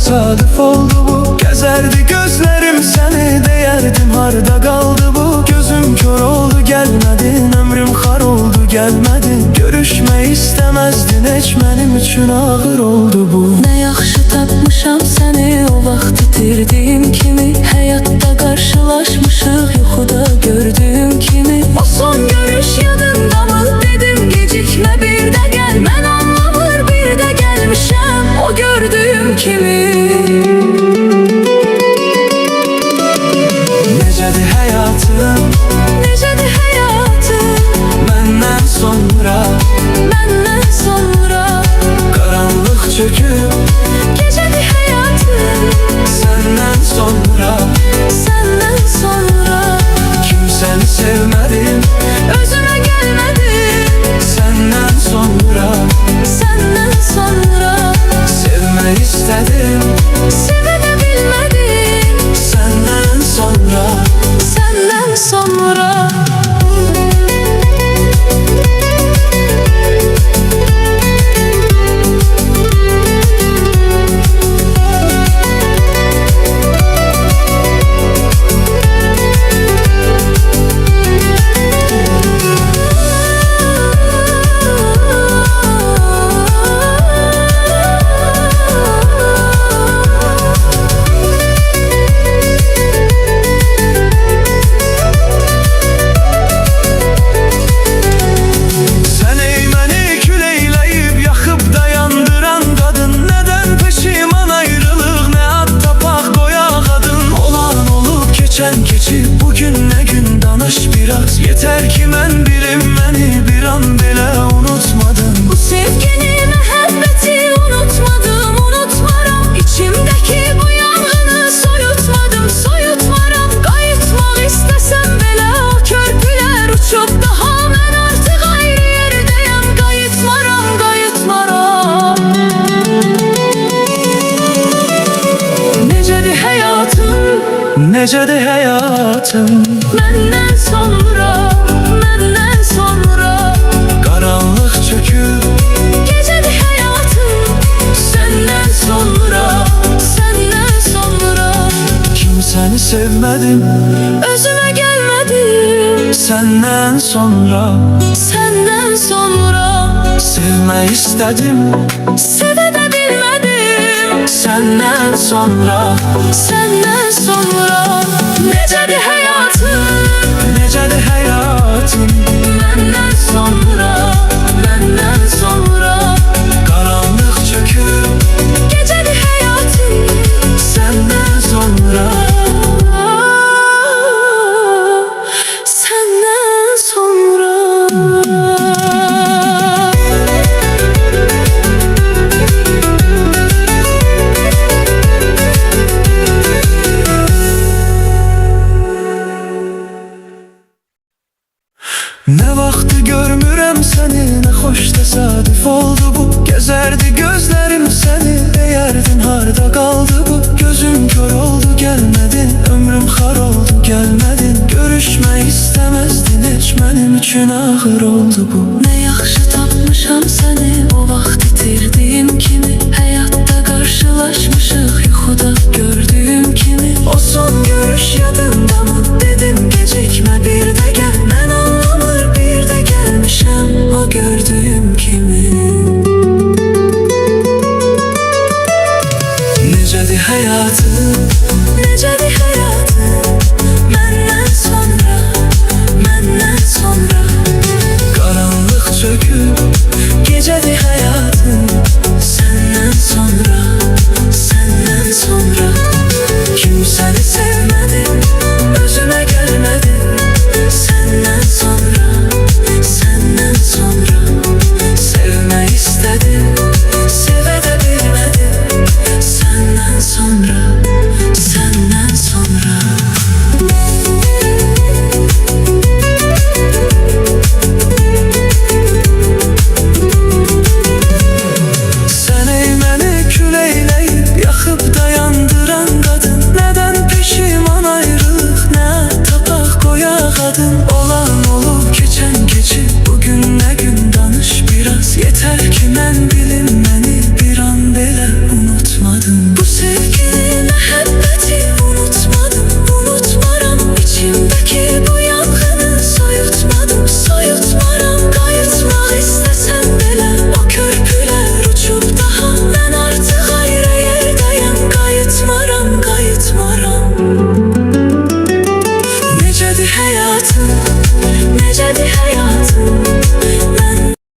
Tesadüf oldu bu, gezerdi gözlerim seni, deyərdim harda qaldı bu. Gözüm kör oldu gelmedin, ömrüm xar oldu gelmedin. Görüşmək istəməzdin, heç mənim üçün ağır oldu bu. Nə yaxşı tapmışam səni, o vaxt itirdiyim kimi. Həyatda qarşılaşmışıq, yuxuda gördüyüm kimi. O son görüş yadındamı, dedim gecikmə bir də gəl. Mən anlamır bir də gəlmişəm, o gördüyüm kimi. Necədir həyatım, necədir həyatım, məndən sonra, məndən sonra. qaranlıq çöküb, Gecədir həyatım, səndən sonra, səndən sonra. kimsəni sevmədim, Özümə gəlmədim, səndən sonra, səndən sonra. sevmək istədim, Sevə də bilmədim, səndən sonra. səndən sonra. Sən ey məni kül eyləyib, yaxıb dayandıran qadın. Nədən peşiman ayrılıq, nə ad tapaq qoyaq adın. Olan olub, keçən keçib, bugün nə gün danış biraz. Yetər ki mən bilim, məni bir an belə unutmadın. Bu sevgini, məhəbbəti unutmadım, unutmaram. İçimdəki bu yanğını soyutmadım, soyutmaram. Qayıtmaq istəsəm belə o körpülər uçub daha. Mən artıq ayrı yerdəyəm, qayıtmaram, qayıtmaram. Necədir həyatım, Necədir həyatım, məndən sonra, məndən sonra. qaranlıq çöküb, Gecədir həyatım, səndən sonra, səndən sonra. kimsəni sevmədim, Özümə gəlmədim, səndən sonra, səndən sonra. sevmək istədim, Sevə də bilmədim, səndən sonra. səndən sonra. Necədir həyatım, Necədir həyatım, məndən sonra, məndən sonra. qaranlıq çöküb, Gecədir həyatım, səndən sonra. səndən sonra. Nə vaxtı görmürəm səni, nə xoş təsadüf oldu bu. Gezərdi gözlərim səni, deyərdin harda qaldı bu. Gözüm kör oldu gəlmədin, ömrüm xar oldu gəlmədin. Görüşmək istəməzdin, heç mənim üçün ağır oldu bu. Nə yaxşı tapmışam səni,